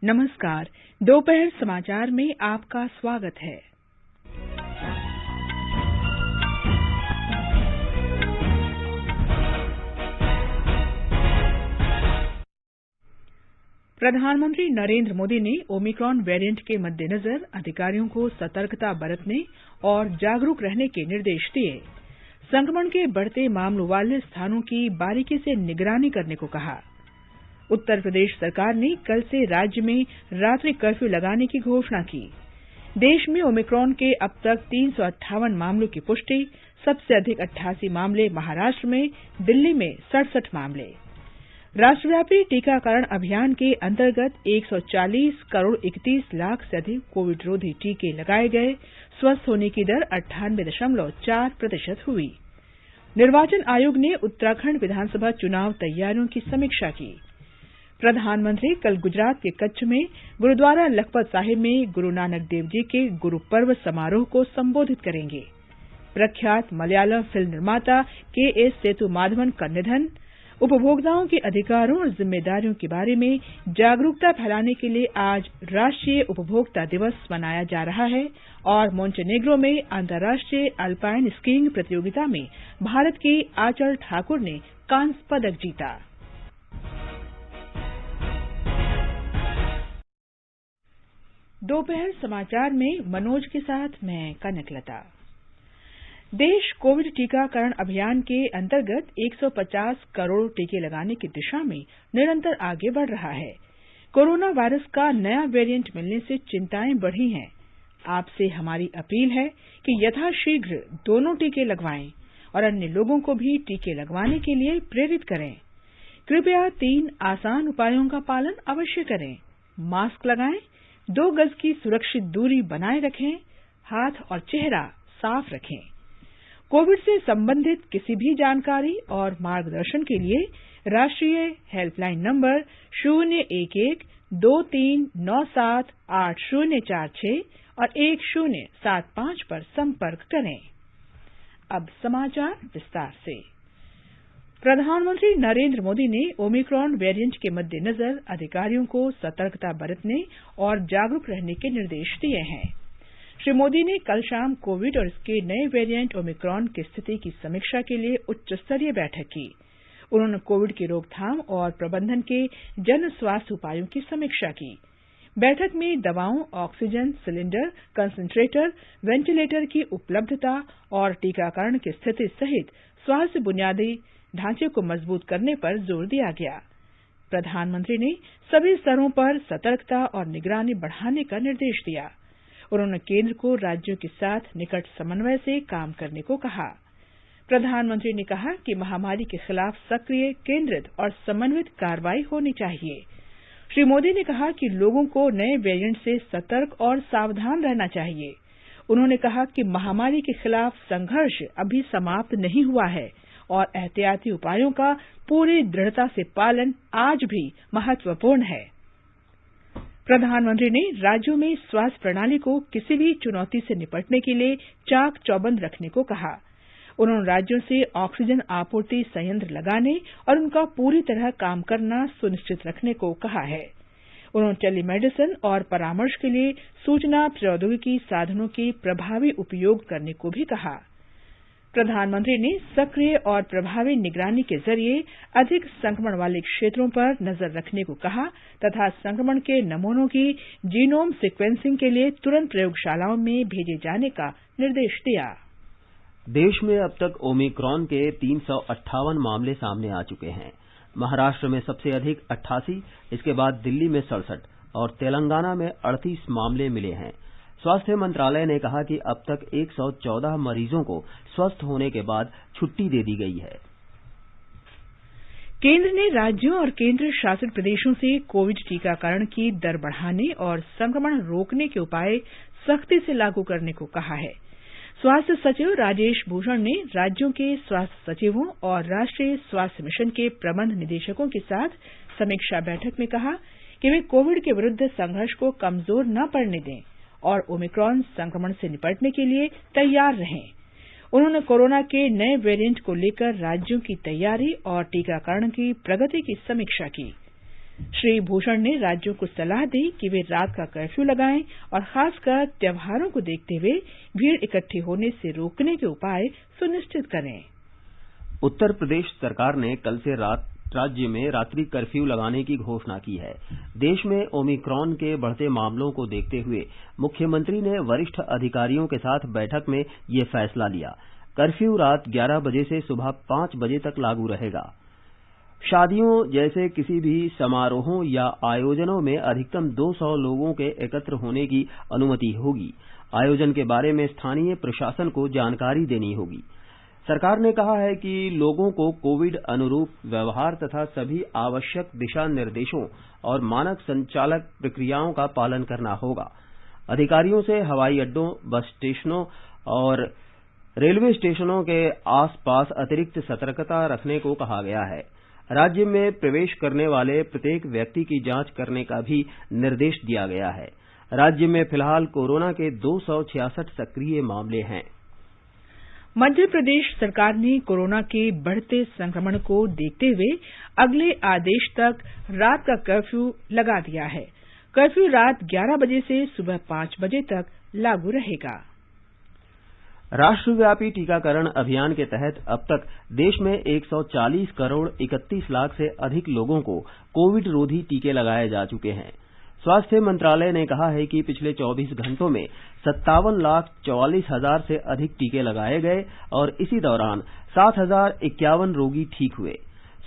नमस्कार। दोपहर समाचार में आपका स्वागत है। प्रधानमंत्री नरेंद्र मोदी ने ओमिक्रॉन वेरिएंट के मद्देनजर अधिकारियों को सतर्कता बरतने और जागरूक रहने के निर्देश दिए। संक्रमण के बढ़ते मामलों वाले स्थानों की बारीकी से निगरानी करने को कहा। उत्तर प्रदेश सरकार ने कल से राज्य में रात्रि कर्फ्यू लगाने की घोषणा की। देश में ओमिक्रॉन के अब तक 358 मामलों की पुष्टि, सबसे अधिक 88 मामले महाराष्ट्र में, दिल्ली में 67 मामले। राष्ट्रव्यापी टीकाकरण अभियान के अंतर्गत 140 करोड़ 31 लाख से अधिक कोविड रोधी टीके लगाए गए। स्वस्थ होने की दर 98.4% हुई। निर्वाचन आयोग ने उत्तराखंड विधानसभा चुनाव तैयारियों की समीक्षा की। प्रधानमंत्री कल गुजरात के कच्छ में गुरुद्वारा लखपत साहिब में गुरु नानक देव जी के गुरु पर्व समारोह को संबोधित करेंगे। प्रख्यात मलयालम फिल्म निर्माता के.एस. सेतुमाधवन का निधन। उपभोक्ताओं के अधिकारों और जिम्मेदारियों के बारे में जागरूकता फैलाने के लिए आज राष्ट्रीय उपभोक्ता दिवस मनाया जा रहा है और मोंटेनेग्रो में अंतर्राष्ट्रीय अल्पाइन स्कीइंग प्रतियोगिता में भारत की आंचल ठाकुर ने कांस्य पदक जीता। दोपहर समाचार में मनोज के साथ मैं कनकलता। देश कोविड टीकाकरण अभियान के अंतर्गत 150 करोड़ टीके लगाने की दिशा में निरंतर आगे बढ़ रहा है। कोरोना वायरस का नया वेरिएंट मिलने से चिंताएं बढ़ी हैं। आपसे हमारी अपील है कि यथाशीघ्र दोनों टीके लगवाएं और अन्य लोगों को भी टीके लगवाने के लिए प्रेरित करें। कृपया 3 आसान उपायों का पालन अवश्य करें। मास्क लगाएं, 2 गज की सुरक्षित दूरी बनाए रखें, हाथ और चेहरा साफ रखें। कोविड से संबंधित किसी भी जानकारी और मार्गदर्शन के लिए राष्ट्रीय हेल्पलाइन नंबर 011-2397-8046 और 1075 पर संपर्क करें। अब समाचार विस्तार से। प्रधानमंत्री नरेंद्र मोदी ने ओमिक्रॉन वेरिएंट के मद्देनजर अधिकारियों को सतर्कता बरतने और जागरूक रहने के निर्देश दिए हैं। श्री मोदी ने कल शाम कोविड और इसके नए वेरिएंट ओमिक्रॉन की स्थिति की समीक्षा के लिए उच्च स्तरीय बैठक की। उन्होंने कोविड की रोकथाम और प्रबंधन के जन स्वास्थ्य उपायों की समीक्षा की। बैठक में दवाओं, ऑक्सीजन सिलेंडर, कंसंट्रेटर, वेंटिलेटर की उपलब्धता और टीकाकरण की स्थिति सहित स्वास्थ्य बुनियादी ढांचे को मजबूत करने पर जोर दिया गया। प्रधानमंत्री ने सभी स्तरों पर सतर्कता और निगरानी बढ़ाने का निर्देश दिया। उन्होंने केंद्र को राज्यों के साथ निकट समन्वय से काम करने को कहा। प्रधानमंत्री ने कहा कि महामारी के खिलाफ सक्रिय, केंद्रित और समन्वित कार्रवाई होनी चाहिए। श्री मोदी ने कहा कि लोगों को नए वेरिएंट से सतर्क और सावधान रहना चाहिए। उन्होंने कहा कि महामारी के खिलाफ संघर्ष अभी समाप्त नहीं हुआ है और एहतियाती उपायों का पूरी दृढ़ता से पालन आज भी महत्वपूर्ण है। प्रधानमंत्री ने राज्यों में स्वास्थ्य प्रणाली को किसी भी चुनौती से निपटने के लिए चाक चौबंद रखने को कहा। उन्होंने राज्यों से ऑक्सीजन आपूर्ति संयंत्र लगाने और उनका पूरी तरह काम करना सुनिश्चित रखने को कहा है। उन्होंने टेलीमेडिसिन और परामर्श के लिए सूचना प्रौद्योगिकी साधनों के प्रभावी उपयोग करने को भी कहा। प्रधानमंत्री ने सक्रिय और प्रभावी निगरानी के जरिए अधिक संक्रमण वाले क्षेत्रों पर नजर रखने को कहा तथा संक्रमण के नमूनों की जीनोम सीक्वेंसिंग के लिए तुरंत प्रयोगशालाओं में भेजे जाने का निर्देश दिया। देश में अब तक ओमिक्रॉन के 358 मामले सामने आ चुके हैं। महाराष्ट्र में सबसे अधिक 88, इसके बाद दिल्ली में 67 और तेलंगाना में 38 मामले मिले हैं। स्वास्थ्य मंत्रालय ने कहा कि अब तक 114 मरीजों को स्वस्थ होने के बाद छुट्टी दे दी गई है। केंद्र ने राज्यों और केंद्र शासित प्रदेशों से कोविड टीकाकरण की दर बढ़ाने और संक्रमण रोकने के उपाय सख्ती से लागू करने को कहा है। स्वास्थ्य सचिव राजेश भूषण ने राज्यों के स्वास्थ्य सचिवों और राष्ट्रीय स्वास्थ्य मिशन के प्रबंध निदेशकों के साथ समीक्षा बैठक में कहा कि वे कोविड के विरुद्ध संघर्ष को कमजोर न पड़ने दें और ओमिक्रॉन संक्रमण से निपटने के लिए तैयार रहें। उन्होंने कोरोना के नए वेरिएंट को लेकर राज्यों की तैयारी और टीकाकरण की प्रगति की समीक्षा की। श्री भूषण ने राज्यों को सलाह दी कि वे रात का कर्फ्यू लगाएं और खासकर त्योहारों को देखते हुए भीड़ इकट्ठी होने से रोकने के उपाय सुनिश्चित करें। उत्तर प्रदेश सरकार ने कल से राज्य में रात्रि कर्फ्यू लगाने की घोषणा की है। देश में ओमिक्रॉन के बढ़ते मामलों को देखते हुए मुख्यमंत्री ने वरिष्ठ अधिकारियों के साथ बैठक में ये फैसला लिया। कर्फ्यू रात 11 बजे से सुबह 5 बजे तक लागू रहेगा। शादियों जैसे किसी भी समारोहों या आयोजनों में अधिकतम 200 लोगों के एकत्र होने की अनुमति होगी। आयोजन के बारे में स्थानीय प्रशासन को जानकारी देनी होगी। सरकार ने कहा है कि लोगों को कोविड अनुरूप व्यवहार तथा सभी आवश्यक दिशा निर्देशों और मानक संचालक प्रक्रियाओं का पालन करना होगा। अधिकारियों से हवाई अड्डों, बस स्टेशनों और रेलवे स्टेशनों के आसपास अतिरिक्त सतर्कता रखने को कहा गया है। राज्य में प्रवेश करने वाले प्रत्येक व्यक्ति की जांच करने का भी निर्देश दिया गया है। राज्य में फिलहाल कोरोना के 266 सक्रिय मामले हैं। मध्य प्रदेश सरकार ने कोरोना के बढ़ते संक्रमण को देखते हुए अगले आदेश तक रात का कर्फ्यू लगा दिया है। कर्फ्यू रात 11 बजे से सुबह 5 बजे तक लागू रहेगा। राष्ट्रव्यापी टीकाकरण अभियान के तहत अब तक देश में 140 करोड़ 31 लाख से अधिक लोगों को कोविड रोधी टीके लगाए जा चुके हैं। स्वास्थ्य मंत्रालय ने कहा है कि पिछले 24 घंटों में 57,44,000 से अधिक टीके लगाए गए और इसी दौरान 7,051 रोगी ठीक हुए।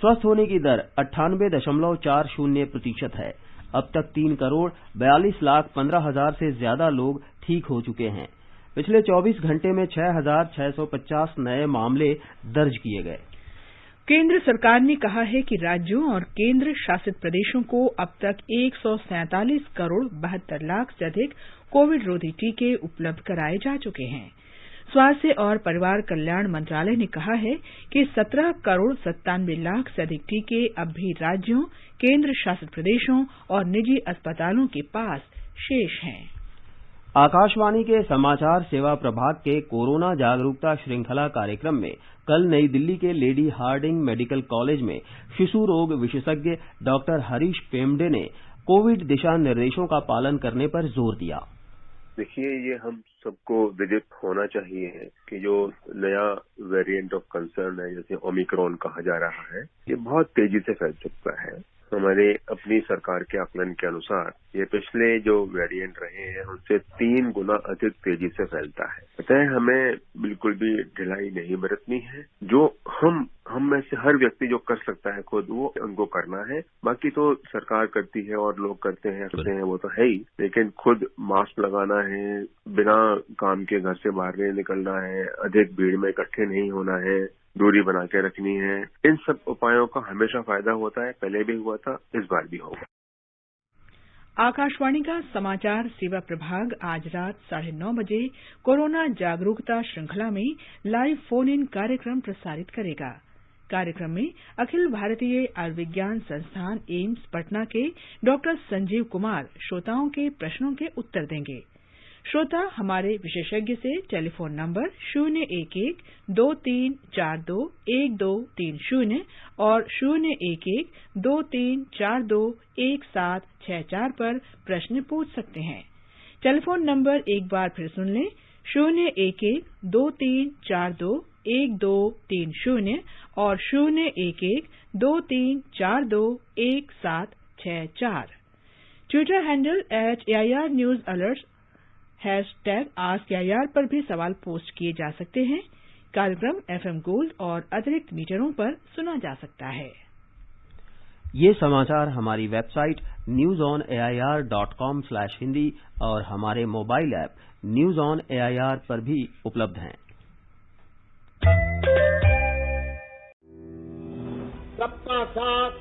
स्वस्थ होने की दर 98.40% है। अब तक 3 करोड़ 42 लाख 15,000 से ज्यादा लोग ठीक हो चुके हैं। पिछले 24 घंटे में 6,650 नए मामले दर्ज किए गए। केंद्र सरकार ने कहा है कि राज्यों और केंद्र शासित प्रदेशों को अब तक 147 करोड़ 72 लाख से अधिक कोविड रोधी टीके उपलब्ध कराए जा चुके हैं। स्वास्थ्य और परिवार कल्याण मंत्रालय ने कहा है कि 17 करोड़ 97 लाख से अधिक टीके अब भी राज्यों, केंद्र शासित प्रदेशों और निजी अस्पतालों के पास शेष हैं। आकाशवाणी के समाचार सेवा प्रभाग के कोरोना जागरूकता श्रृंखला कार्यक्रम में कल नई दिल्ली के लेडी हार्डिंग मेडिकल कॉलेज में शिशु रोग विशेषज्ञ डॉक्टर हरीश पेमडे ने कोविड दिशा निर्देशों का पालन करने पर जोर दिया। देखिए, ये हम सबको विदित होना चाहिए कि जो नया वेरिएंट ऑफ कंसर्न है, जैसे ओमिक्रॉन कहा जा रहा है, ये बहुत तेजी से फैल सकता है। हमारे अपनी सरकार के आकलन के अनुसार ये पिछले जो वेरिएंट रहे हैं उनसे 3 गुना अधिक तेजी से फैलता है। अतः हमें बिल्कुल भी ढिलाई नहीं बरतनी है। जो हम में से हर व्यक्ति जो कर सकता है खुद, वो उनको करना है। बाकी तो सरकार करती है और लोग करते हैं वो तो है ही, लेकिन खुद मास्क लगाना है, बिना काम के घर से बाहर नहीं निकलना है, अधिक भीड़ में इकट्ठे नहीं होना है, दूरी बना के रखनी है। इन सब उपायों का हमेशा फायदा होता है, पहले भी हुआ था, इस बार भी होगा। आकाशवाणी का समाचार सेवा प्रभाग आज रात 9:30 बजे कोरोना जागरूकता श्रृंखला में लाइव फोन इन कार्यक्रम प्रसारित करेगा। कार्यक्रम में अखिल भारतीय आयुर्विज्ञान संस्थान एम्स पटना के डॉक्टर संजीव कुमार श्रोताओं के प्रश्नों के उत्तर देंगे। श्रोता हमारे विशेषज्ञ से टेलीफोन नंबर 011-2342-1230 और 011-2342-1764 पर प्रश्न पूछ सकते हैं। टेलीफोन नंबर एक बार फिर सुन लें, 011-2342-1230 और 011-2342-1764। Twitter handle @AIR News Alerts #AskAIR पर भी सवाल पोस्ट किए जा सकते हैं। कार्यक्रम FM गोल्ड और अतिरिक्त मीटरों पर सुना जा सकता है। ये समाचार हमारी वेबसाइट newsonair.com/hindi और हमारे mobile app news on AIR पर भी उपलब्ध हैं। सबका साथ,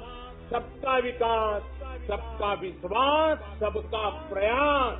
सबका विकास, सबका विश्वास, सबका प्रयास।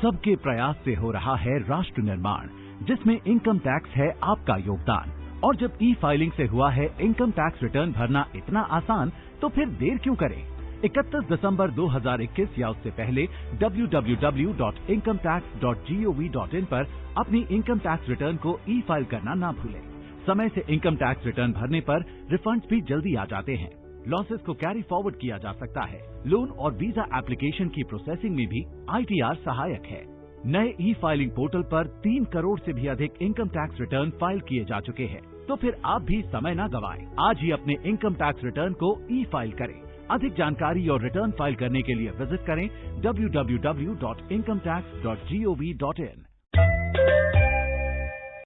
सबके प्रयास से हो रहा है राष्ट्र निर्माण, जिसमें इनकम टैक्स है आपका योगदान। और जब ई-फाइलिंग से हुआ है इनकम टैक्स रिटर्न भरना इतना आसान, तो फिर देर क्यों करें? 31 दिसंबर 2021 या उससे पहले www.incometax.gov.in पर अपनी इनकम टैक्स रिटर्न को ई-फाइल करना ना भूलें। समय से इनकम टैक्स रिटर्न भरने पर रिफंड्स भी जल्दी आ जाते हैं। लॉसेस को कैरी फॉरवर्ड किया जा सकता है। लोन और वीजा एप्लीकेशन की प्रोसेसिंग में भी ITR सहायक है। नए ई-फाइलिंग पोर्टल पर 3 करोड़ से भी अधिक इनकम टैक्स रिटर्न फाइल किए जा चुके हैं। तो फिर आप भी समय न गवाएं। आज ही अपने इनकम टैक्स रिटर्न को ई-फाइल करें। अधिक जानकारी और रिटर्न फाइल करने के लिए विजिट करें www.incometax.gov.in।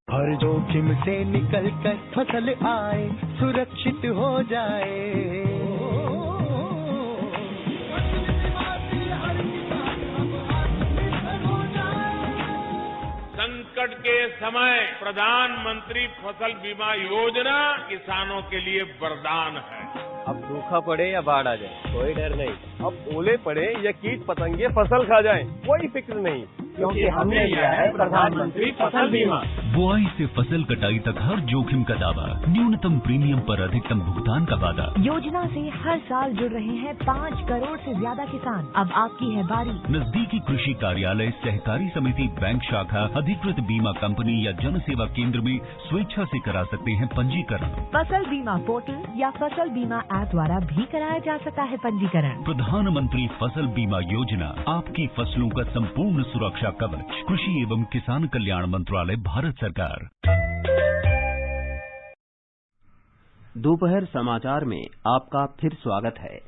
हर जोखिम से निकल कर फसल आए, सुरक्षित हो जाए। संकट के समय प्रधानमंत्री फसल बीमा योजना किसानों के लिए वरदान है। अब सूखा पड़े या बाढ़ आ जाए, कोई डर नहीं। अब ओले पड़े या कीट पतंगे फसल खा जाए, कोई फिक्र नहीं, क्योंकि हमने लिया है प्रधानमंत्री फसल बीमा। बुआई से फसल कटाई तक हर जोखिम का दावा, न्यूनतम प्रीमियम पर अधिकतम भुगतान का वादा। योजना से हर साल जुड़ रहे हैं 5 करोड़ से ज्यादा किसान। अब आपकी है बारी। नजदीकी कृषि कार्यालय, सहकारी समिति, बैंक शाखा, अधिकृत बीमा कंपनी या जन सेवा केंद्र में स्वेच्छा से करा सकते हैं पंजीकरण। फसल बीमा पोर्टल या फसल बीमा ऐप द्वारा भी कराया जा सकता है पंजीकरण। प्रधानमंत्री फसल बीमा योजना, आपकी फसलों का संपूर्ण सुरक्षा कवच। कृषि एवं किसान कल्याण मंत्रालय, भारत सरकार। दोपहर समाचार में आपका फिर स्वागत है।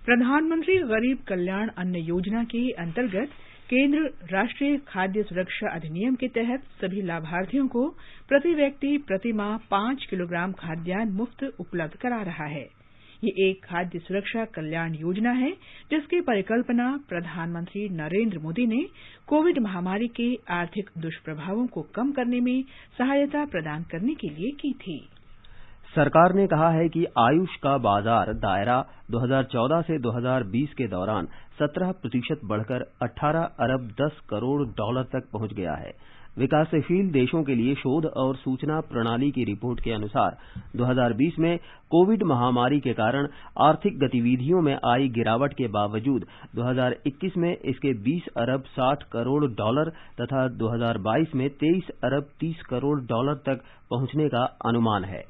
प्रधानमंत्री गरीब कल्याण अन्न योजना के अंतर्गत केंद्र राष्ट्रीय खाद्य सुरक्षा अधिनियम के तहत सभी लाभार्थियों को प्रति व्यक्ति प्रति माह 5 किलोग्राम खाद्यान्न मुफ्त उपलब्ध करा रहा है। ये एक खाद्य सुरक्षा कल्याण योजना है जिसकी परिकल्पना प्रधानमंत्री नरेंद्र मोदी ने कोविड महामारी के आर्थिक दुष्प्रभावों को कम करने में सहायता प्रदान करने के लिए की थी। सरकार ने कहा है कि आयुष का बाजार दायरा 2014 से 2020 के दौरान 17% बढ़कर 18 अरब 10 करोड़ डॉलर तक पहुंच गया है। विकासशील देशों के लिए शोध और सूचना प्रणाली की रिपोर्ट के अनुसार 2020 में कोविड महामारी के कारण आर्थिक गतिविधियों में आई गिरावट के बावजूद 2021 में इसके 20 अरब 60 करोड़ डॉलर तथा 2022 में 23 अरब 30 करोड़ डॉलर तक पहुंचने का अनुमान है।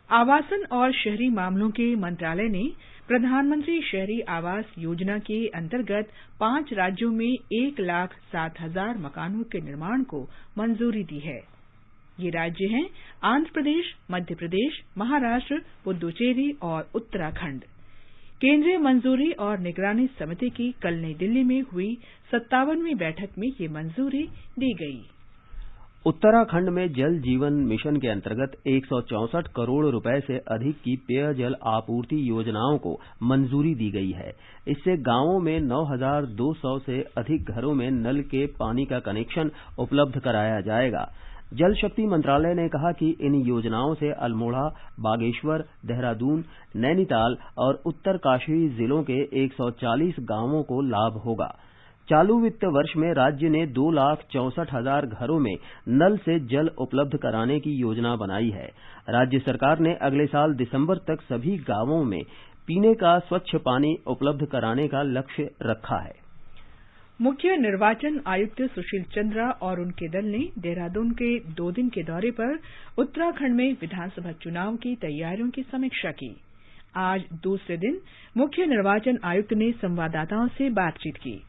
आवासन और शहरी मामलों के मंत्रालय ने प्रधानमंत्री शहरी आवास योजना के अंतर्गत 5 राज्यों में 1,07,000 मकानों के निर्माण को मंजूरी दी है। ये राज्य हैं आंध्र प्रदेश, मध्य प्रदेश, महाराष्ट्र, पुदुचेरी और उत्तराखंड। केंद्रीय मंजूरी और निगरानी समिति की कल नई दिल्ली में हुई 57वीं बैठक में ये मंजूरी दी गई। उत्तराखंड में जल जीवन मिशन के अंतर्गत 164 करोड़ रुपए से अधिक की पेयजल आपूर्ति योजनाओं को मंजूरी दी गई है। इससे गांवों में 9,200 से अधिक घरों में नल के पानी का कनेक्शन उपलब्ध कराया जाएगा। जल शक्ति मंत्रालय ने कहा कि इन योजनाओं से अल्मोड़ा, बागेश्वर, देहरादून, नैनीताल और उत्तरकाशी जिलों के 140 गांवों को लाभ होगा। चालू वित्त वर्ष में राज्य ने 2,64,000 घरों में नल से जल उपलब्ध कराने की योजना बनाई है। राज्य सरकार ने अगले साल दिसंबर तक सभी गांवों में पीने का स्वच्छ पानी उपलब्ध कराने का लक्ष्य रखा है। मुख्य निर्वाचन आयुक्त सुशील चंद्रा और उनके दल ने देहरादून के 2 दिन के दौरे पर उत्तराखंड में विधानसभा चुनाव की तैयारियों की समीक्षा की। आज दूसरे दिन मुख्य निर्वाचन आयुक्त ने संवाददाताओं से बातचीत की।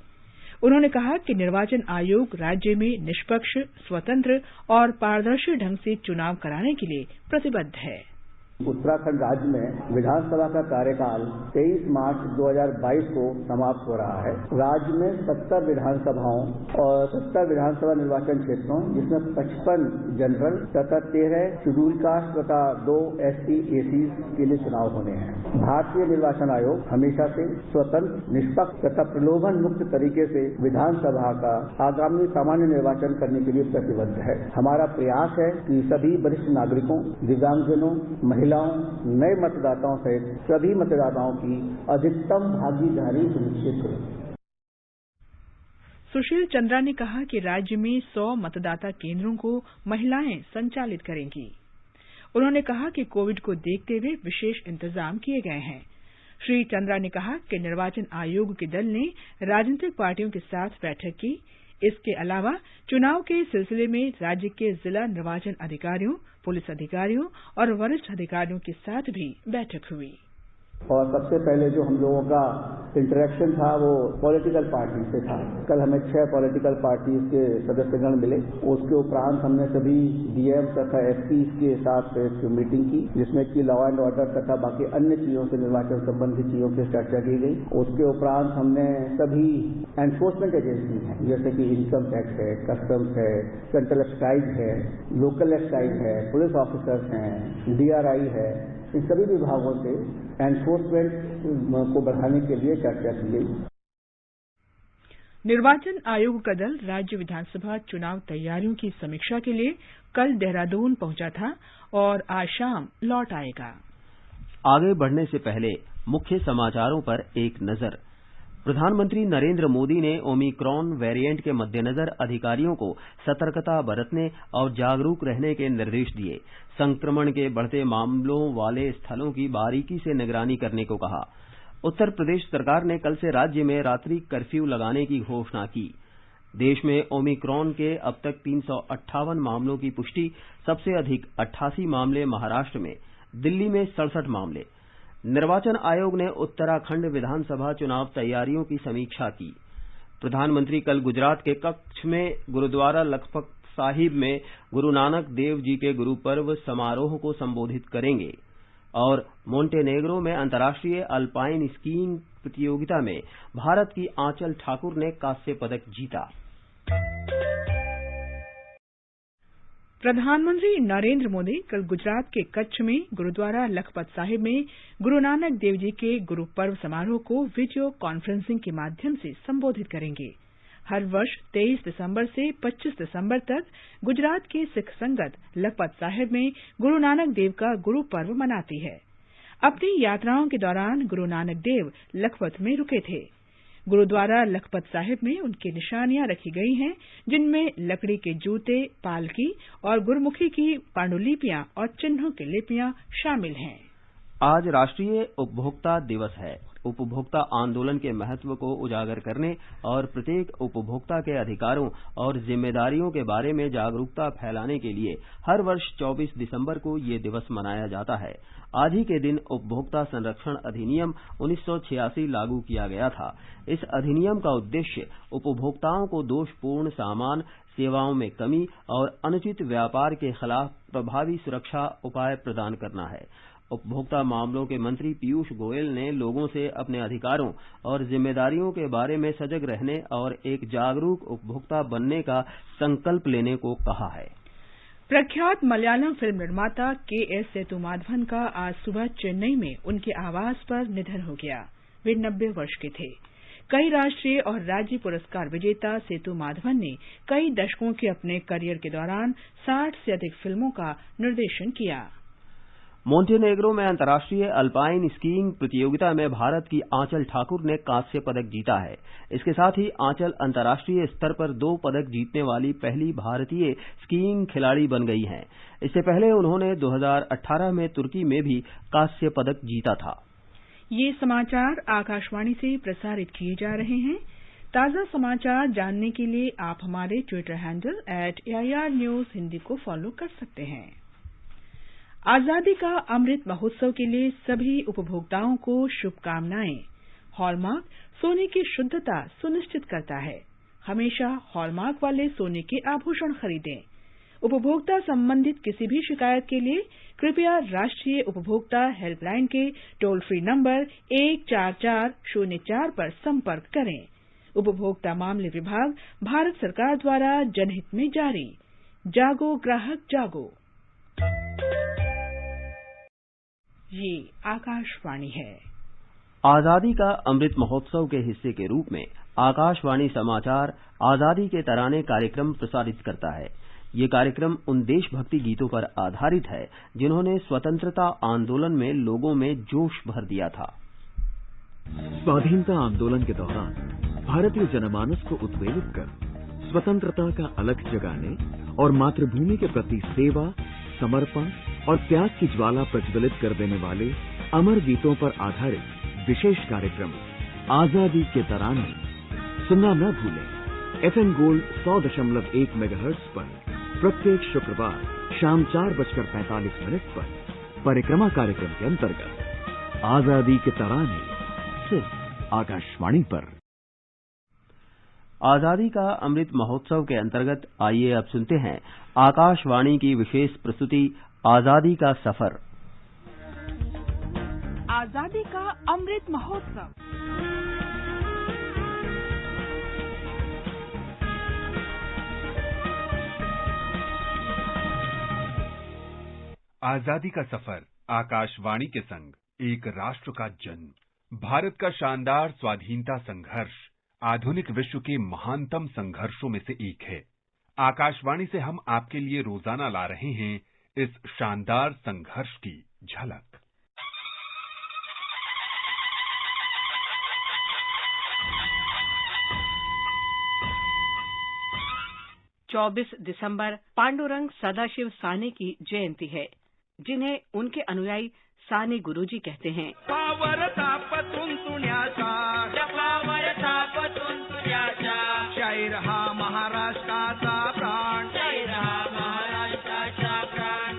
उन्होंने कहा कि निर्वाचन आयोग राज्य में निष्पक्ष, स्वतंत्र और पारदर्शी ढंग से चुनाव कराने के लिए प्रतिबद्ध है। उत्तराखंड राज्य में विधानसभा का कार्यकाल 23 मार्च 2022 को समाप्त हो रहा है। राज्य में 70 विधानसभाओं और 70 विधानसभा निर्वाचन क्षेत्रों, जिसमें 55 जनरल तथा 13 शेड्यूल कास्ट तथा 2 SC/SC के लिए चुनाव होने हैं। भारतीय निर्वाचन आयोग हमेशा से स्वतंत्र, निष्पक्ष तथा प्रलोभन मुक्त तरीके से विधानसभा का आगामी सामान्य निर्वाचन करने के लिए प्रतिबद्ध है। हमारा प्रयास है कि सभी वरिष्ठ नागरिकों, दिव्यांगजनों, महिलाओं, नए मतदाताओं सहित सभी मतदाताओं की अधिकतम भागीदारी सुनिश्चित करें। सुशील चंद्रा ने कहा कि राज्य में 100 मतदाता केंद्रों को महिलाएं संचालित करेंगी। उन्होंने कहा कि कोविड को देखते हुए विशेष इंतजाम किए गए हैं। श्री चंद्रा ने कहा कि निर्वाचन आयोग के दल ने राजनीतिक पार्टियों के साथ बैठक की। इसके अलावा चुनाव के सिलसिले में राज्य के जिला निर्वाचन अधिकारियों, पुलिस अधिकारियों और वरिष्ठ अधिकारियों के साथ भी बैठक हुई। और सबसे पहले जो हम लोगों का इंटरेक्शन था वो पॉलिटिकल पार्टी से था। कल हमें 6 पॉलिटिकल पार्टीज के सदस्यगण मिले। उसके उपरांत हमने सभी डीएम तथा एसपी के साथ एक मीटिंग की, जिसमें कि लॉ एंड ऑर्डर तथा बाकी अन्य चीजों से, निर्वाचन संबंधी चीजों की चर्चा की गई। उसके उपरांत हमने सभी एनफोर्समेंट एजेंसी हैं, जैसे कि इनकम टैक्स है, कस्टम्स है, सेंट्रल एक्साइज है, लोकल एक्साइज है, पुलिस ऑफिसर्स हैं, DRI है, इन सभी विभागों से एनफोर्समेंट को बढ़ाने के लिए चर्चा की गई। निर्वाचन आयोग का दल राज्य विधानसभा चुनाव तैयारियों की समीक्षा के लिए कल देहरादून पहुंचा था और आज शाम लौट आएगा। आगे बढ़ने से पहले मुख्य समाचारों पर एक नजर। प्रधानमंत्री नरेंद्र मोदी ने ओमिक्रॉन वेरिएंट के मद्देनजर अधिकारियों को सतर्कता बरतने और जागरूक रहने के निर्देश दिए। संक्रमण के बढ़ते मामलों वाले स्थलों की बारीकी से निगरानी करने को कहा। उत्तर प्रदेश सरकार ने कल से राज्य में रात्रि कर्फ्यू लगाने की घोषणा की। देश में ओमिक्रॉन के अब तक 358 मामलों की पुष्टि, सबसे अधिक 88 मामले महाराष्ट्र में, दिल्ली में 67 मामले। निर्वाचन आयोग ने उत्तराखंड विधानसभा चुनाव तैयारियों की समीक्षा की। प्रधानमंत्री कल गुजरात के कच्छ में गुरुद्वारा लखपत साहिब में गुरु नानक देव जी के गुरुपर्व समारोह को संबोधित करेंगे और मोंटेनेग्रो में अंतर्राष्ट्रीय अल्पाइन स्कीइंग प्रतियोगिता में भारत की आंचल ठाकुर ने कांस्य पदक जीता। प्रधानमंत्री नरेंद्र मोदी कल गुजरात के कच्छ में गुरुद्वारा लखपत साहिब में गुरु नानक देव जी के गुरु पर्व समारोह को वीडियो कॉन्फ्रेंसिंग के माध्यम से संबोधित करेंगे। हर वर्ष 23 दिसंबर से 25 दिसंबर तक गुजरात की सिख संगत लखपत साहिब में गुरु नानक देव का गुरु पर्व मनाती है। अपनी यात्राओं के दौरान गुरु नानक देव लखपत में रुके थे। गुरुद्वारा लखपत साहिब में उनकी निशानियां रखी गई हैं, जिनमें लकड़ी के जूते, पालकी और गुरमुखी की पांडुलिपियां और चिन्हों की लिपियां शामिल हैं। आज राष्ट्रीय उपभोक्ता दिवस है। उपभोक्ता आंदोलन के महत्व को उजागर करने और प्रत्येक उपभोक्ता के अधिकारों और जिम्मेदारियों के बारे में जागरूकता फैलाने के लिए हर वर्ष 24 दिसंबर को ये दिवस मनाया जाता है। आज ही के दिन उपभोक्ता संरक्षण अधिनियम 1986 लागू किया गया था। इस अधिनियम का उद्देश्य उपभोक्ताओं को दोषपूर्ण सामान, सेवाओं में कमी और अनुचित व्यापार के खिलाफ प्रभावी सुरक्षा उपाय प्रदान करना है। उपभोक्ता मामलों के मंत्री पीयूष गोयल ने लोगों से अपने अधिकारों और जिम्मेदारियों के बारे में सजग रहने और एक जागरूक उपभोक्ता बनने का संकल्प लेने को कहा है। प्रख्यात मलयालम फिल्म निर्माता के.एस. सेतुमाधवन का आज सुबह चेन्नई में उनके आवास पर निधन हो गया। वे 90 वर्ष के थे। कई राष्ट्रीय और राज्य पुरस्कार विजेता सेतुमाधवन ने कई दशकों के अपने करियर के दौरान 60 से अधिक फिल्मों का निर्देशन किया। मोंटेनेग्रो में अंतर्राष्ट्रीय अल्पाइन स्कीइंग प्रतियोगिता में भारत की आंचल ठाकुर ने कांस्य पदक जीता है। इसके साथ ही आंचल अंतर्राष्ट्रीय स्तर पर 2 पदक जीतने वाली पहली भारतीय स्कीइंग खिलाड़ी बन गई हैं। इससे पहले उन्होंने 2018 में तुर्की में भी कांस्य पदक जीता था। ये समाचार आकाशवाणी से प्रसारित किए जा रहे हैं। ताजा समाचार जानने के लिए आप हमारे Twitter handle @AIR News Hindi को फॉलो कर सकते हैं। आजादी का अमृत महोत्सव के लिए सभी उपभोक्ताओं को शुभकामनाएं। हॉलमार्क सोने की शुद्धता सुनिश्चित करता है। हमेशा हॉलमार्क वाले सोने के आभूषण खरीदें। उपभोक्ता संबंधित किसी भी शिकायत के लिए कृपया राष्ट्रीय उपभोक्ता हेल्पलाइन के टोल फ्री नंबर 14404 पर संपर्क करें। उपभोक्ता मामले विभाग, भारत सरकार द्वारा जनहित में जारी। जागो ग्राहक जागो। ये आकाशवाणी है। आजादी का अमृत महोत्सव के हिस्से के रूप में आकाशवाणी समाचार आजादी के तराने कार्यक्रम प्रसारित करता है। ये कार्यक्रम उन देशभक्ति गीतों पर आधारित है जिन्होंने स्वतंत्रता आंदोलन में लोगों में जोश भर दिया था। स्वाधीनता आंदोलन के दौरान भारतीय जनमानस को उत्प्रेरित कर स्वतंत्रता का अलख जगाने और मातृभूमि के प्रति सेवा, समर्पण और त्याग की ज्वाला प्रज्वलित कर देने वाले अमर गीतों पर आधारित विशेष कार्यक्रम आजादी के तराने सुनना न भूलें। FM गोल्ड 100.1 मेगाहर्ट्ज पर प्रत्येक शुक्रवार शाम 4:45 पर परिक्रमा कार्यक्रम के अंतर्गत। आजादी के तराने सिर्फ आकाशवाणी पर। आजादी का अमृत महोत्सव के अंतर्गत आइए अब सुनते हैं आकाशवाणी की विशेष प्रस्तुति आजादी का सफर। आजादी का अमृत महोत्सव। आजादी का सफर आकाशवाणी के संग एक राष्ट्र का जन्म, भारत का शानदार स्वाधीनता संघर्ष आधुनिक विश्व के महानतम संघर्षों में से एक है। आकाशवाणी से हम आपके लिए रोजाना ला रहे हैं इस शानदार संघर्ष की झलक। चौबीस दिसंबर पांडुरंग सदाशिव साने की जयंती है, जिन्हें उनके अनुयायी साने गुरुजी कहते हैं। महाराष्ट्राचा प्राण,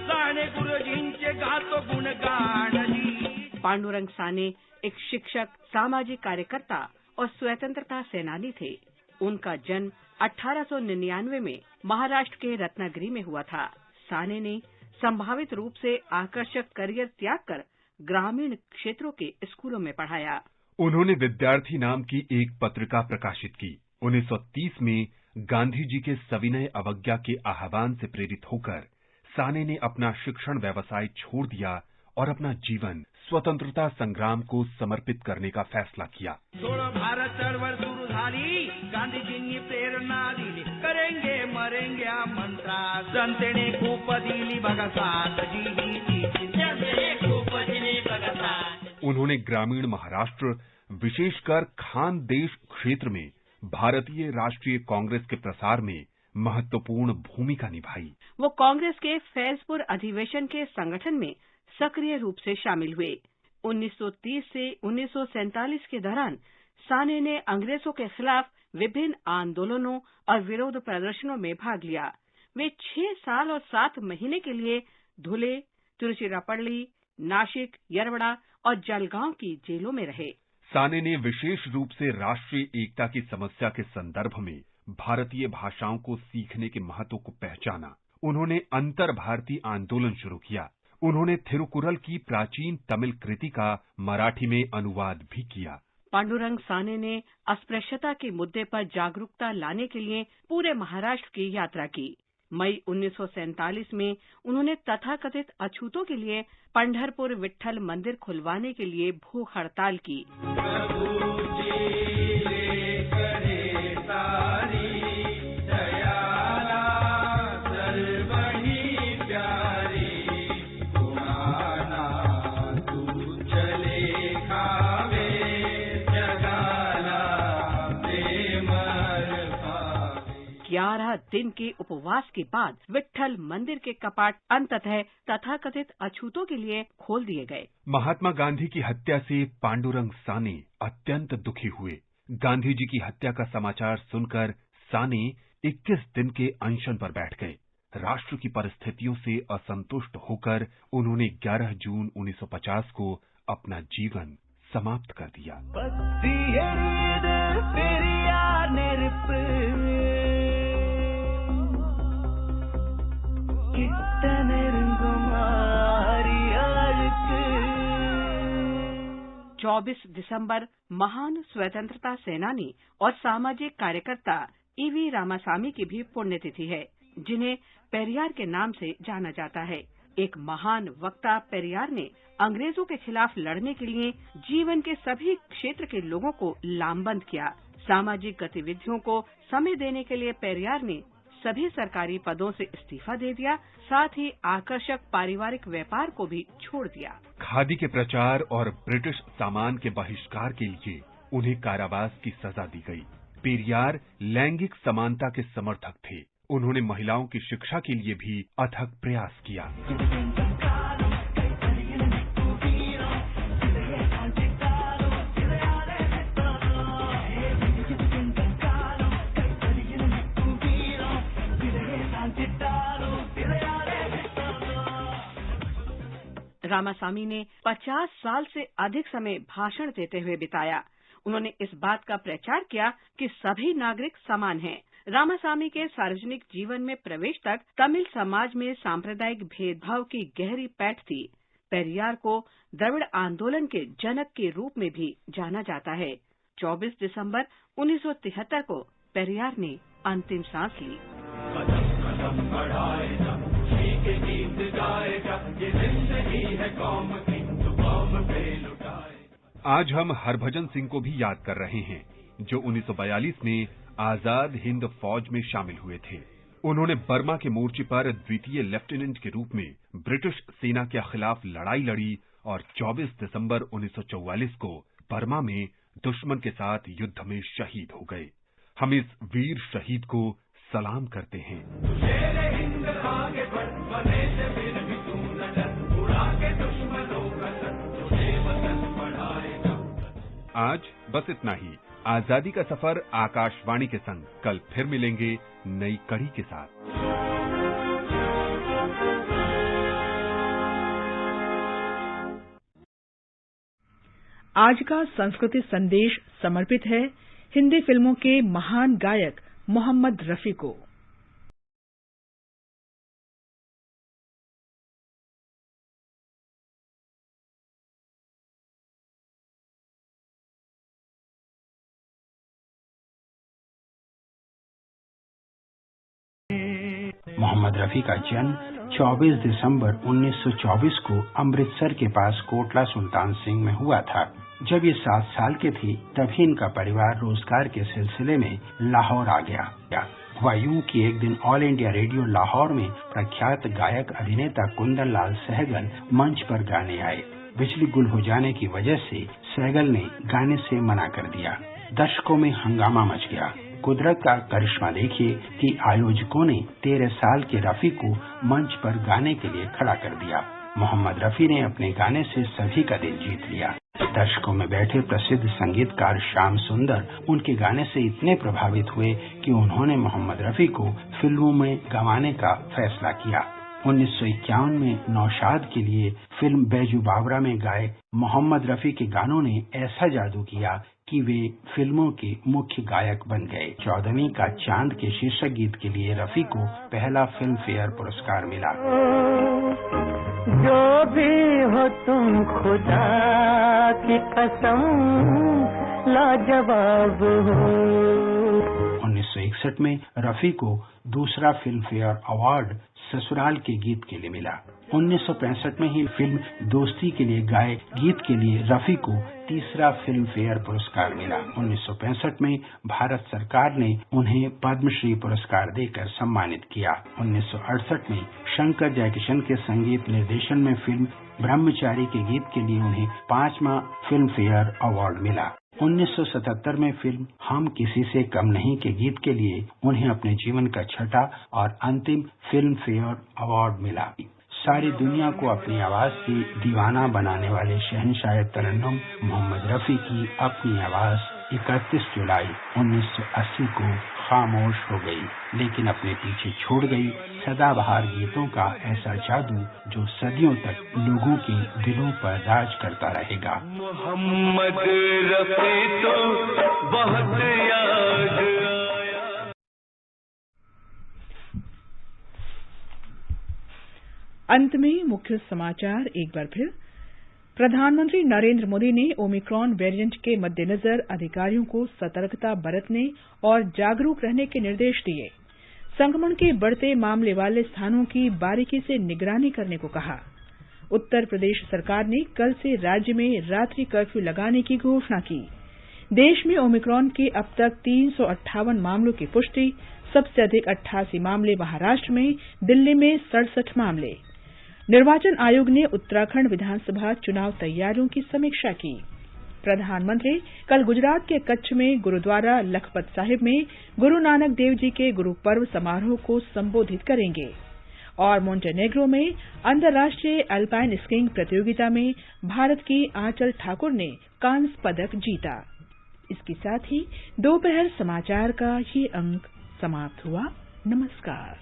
साने गुरुजींचे गातो गुणगान। पांडुरंग साने एक शिक्षक, सामाजिक कार्यकर्ता और स्वतंत्रता सेनानी थे। उनका जन्म 1899 में महाराष्ट्र के रत्नागिरी में हुआ था। साने ने संभावित रूप से आकर्षक करियर त्याग कर ग्रामीण क्षेत्रों के स्कूलों में पढ़ाया। उन्होंने विद्यार्थी नाम की एक पत्रिका प्रकाशित की। 1930 में गांधी जी के सविनय अवज्ञा के आह्वान से प्रेरित होकर साने ने अपना शिक्षण व्यवसाय छोड़ दिया और अपना जीवन स्वतंत्रता संग्राम को समर्पित करने का फैसला किया। भारत चळवळ सुरू झाली, गांधीजींनी प्रेरणा दिली, करेंगे मरेंगे मंत्रा, जनतेने खूप दिली बघा साथ जी, जनतेने खूप दिली बघा साथ। उन्होंने ग्रामीण महाराष्ट्र, विशेषकर खानदेश क्षेत्र में भारतीय राष्ट्रीय कांग्रेस के प्रसार में महत्वपूर्ण भूमिका निभाई। वो कांग्रेस के फैजपुर अधिवेशन के संगठन में सक्रिय रूप से शामिल हुए। 1930 से 1947 के दौरान साने ने अंग्रेजों के खिलाफ विभिन्न आंदोलनों और विरोध प्रदर्शनों में भाग लिया। वे 6 साल और 7 महीने के लिए धुले, तिरुचिरापल्ली, नासिक, यरवड़ा और जलगांव की जेलों में रहे। साने ने विशेष रूप से राष्ट्रीय एकता की समस्या के संदर्भ में भारतीय भाषाओं को सीखने के महत्व को पहचाना। उन्होंने अंतर भारतीय आंदोलन शुरू किया। उन्होंने थिरुकुरल की प्राचीन तमिल कृति का मराठी में अनुवाद भी किया। पांडुरंग साने ने अस्पृश्यता के मुद्दे पर जागरूकता लाने के लिए पूरे महाराष्ट्र की यात्रा की। मई 1947 में उन्होंने तथाकथित अछूतों के लिए पंढरपुर विठ्ठल मंदिर खुलवाने के लिए भूख हड़ताल की। दिन के उपवास के बाद विठ्ठल मंदिर के कपाट अंततः तथाकथित अछूतों के लिए खोल दिए गए। महात्मा गांधी की हत्या से पांडुरंग साने अत्यंत दुखी हुए। गांधी जी की हत्या का समाचार सुनकर साने 21 दिन के अनशन पर बैठ गए। राष्ट्र की परिस्थितियों से असंतुष्ट होकर उन्होंने 11 जून 1950 को अपना जीवन समाप्त कर दिया। चौबीस दिसंबर महान स्वतंत्रता सेनानी और सामाजिक कार्यकर्ता ईवी रामासामी की भी पुण्यतिथि है, जिन्हें पेरियार के नाम से जाना जाता है। एक महान वक्ता पेरियार ने अंग्रेजों के खिलाफ लड़ने के लिए जीवन के सभी क्षेत्र के लोगों को लामबंद किया। सामाजिक गतिविधियों को समय देने के लिए पेरियार ने सभी सरकारी पदों से इस्तीफा दे दिया, साथ ही आकर्षक पारिवारिक व्यापार को भी छोड़ दिया। खादी के प्रचार और ब्रिटिश सामान के बहिष्कार के लिए उन्हें कारावास की सजा दी गई। पेरियार लैंगिक समानता के समर्थक थे। उन्होंने महिलाओं की शिक्षा के लिए भी अथक प्रयास किया। रामासामी ने 50 साल से अधिक समय भाषण देते हुए बिताया। उन्होंने इस बात का प्रचार किया कि सभी नागरिक समान हैं। रामासामी के सार्वजनिक जीवन में प्रवेश तक तमिल समाज में सांप्रदायिक भेदभाव की गहरी पैठ थी। पेरियार को द्रविड़ आंदोलन के जनक के रूप में भी जाना जाता है। 24 दिसंबर 1973 को पेरियार ने अंतिम सांस ली। आज हम हरभजन सिंह को भी याद कर रहे हैं, जो 1942 में आजाद हिंद फौज में शामिल हुए थे। उन्होंने बर्मा के मोर्चे पर द्वितीय लेफ्टिनेंट के रूप में ब्रिटिश सेना के खिलाफ लड़ाई लड़ी और 24 दिसंबर 1944 को बर्मा में दुश्मन के साथ युद्ध में शहीद हो गए। हम इस वीर शहीद को सलाम करते हैं। आज बस इतना ही। आजादी का सफर आकाशवाणी के संग कल फिर मिलेंगे नई कड़ी के साथ। आज का संस्कृति संदेश समर्पित है हिंदी फिल्मों के महान गायक मोहम्मद रफी को। मोहम्मद रफी का जन्म 24 दिसंबर 1924 को अमृतसर के पास कोटला सुल्तान सिंह में हुआ था। जब ये 7 साल के थे तभी इनका परिवार रोजगार के सिलसिले में लाहौर आ गया। हुआ यूं कि एक दिन ऑल इंडिया रेडियो लाहौर में प्रख्यात गायक अभिनेता कुंदन लाल सहगल मंच पर गाने आए। बिजली गुल हो जाने की वजह से सहगल ने गाने से मना कर दिया। दर्शकों में हंगामा मच गया। कुदरत का करिश्मा देखिए कि आयोजकों ने 13 साल के रफी को मंच पर गाने के लिए खड़ा कर दिया। मोहम्मद रफी ने अपने गाने से सभी का दिल जीत लिया। दर्शकों में बैठे प्रसिद्ध संगीतकार श्याम सुंदर उनके गाने से इतने प्रभावित हुए कि उन्होंने मोहम्मद रफी को फिल्मों में गवाने का फैसला किया। 1951 में नौशाद के लिए फिल्म बैजू बावरा में गाए मोहम्मद रफी के गानों ने ऐसा जादू किया कि वे फिल्मों के मुख्य गायक बन गए। 14वीं का चांद के शीर्षक गीत के लिए रफी को पहला फिल्म फेयर पुरस्कार मिला। जो भी हो तुम खुदा की कसम लाजवाब हो। 1961 में रफी को दूसरा फिल्म फेयर अवार्ड ससुराल के गीत के लिए मिला। 1965 में ही फिल्म दोस्ती के लिए गाए गीत के लिए रफी को तीसरा फिल्म फेयर पुरस्कार मिला। 1965 में भारत सरकार ने उन्हें पद्मश्री पुरस्कार देकर सम्मानित किया। 1968 में शंकर जयकिशन के संगीत निर्देशन में फिल्म ब्रह्मचारी के गीत के लिए उन्हें 5वां फिल्म फेयर अवार्ड मिला। 1977 में फिल्म हम किसी से कम नहीं के गीत के लिए उन्हें अपने जीवन का छठा और अंतिम फिल्म फेयर अवार्ड मिला। सारी दुनिया को अपनी आवाज से दीवाना बनाने वाले शहंशाह तरन्नुम मोहम्मद रफी की अपनी आवाज 31 जुलाई 1980 को खामोश हो गई, लेकिन अपने पीछे छोड़ गई सदाबहार गीतों का ऐसा जादू जो सदियों तक लोगों के दिलों पर राज करता रहेगा। मोहम्मद रफी तो बहुत याद आया। अंत में मुख्य समाचार एक बार फिर। प्रधानमंत्री नरेंद्र मोदी ने ओमिक्रॉन वेरिएंट के मद्देनजर अधिकारियों को सतर्कता बरतने और जागरूक रहने के निर्देश दिए। संक्रमण के बढ़ते मामले वाले स्थानों की बारीकी से निगरानी करने को कहा। उत्तर प्रदेश सरकार ने कल से राज्य में रात्रि कर्फ्यू लगाने की घोषणा की। देश में ओमिक्रॉन के अब तक 358 मामलों की पुष्टि। सबसे अधिक 88 मामले महाराष्ट्र में, दिल्ली में 67 मामले। निर्वाचन आयोग ने उत्तराखंड विधानसभा चुनाव तैयारियों की समीक्षा की। प्रधानमंत्री कल गुजरात के कच्छ में गुरुद्वारा लखपत साहिब में गुरु नानक देव जी के गुरु पर्व समारोह को संबोधित करेंगे। और मोंटेनेग्रो में अंतर्राष्ट्रीय अल्पाइन स्कीइंग प्रतियोगिता में भारत की आंचल ठाकुर ने कांस्य पदक जीता। इसके साथ ही दोपहर समाचार का ये अंक समाप्त हुआ। नमस्कार।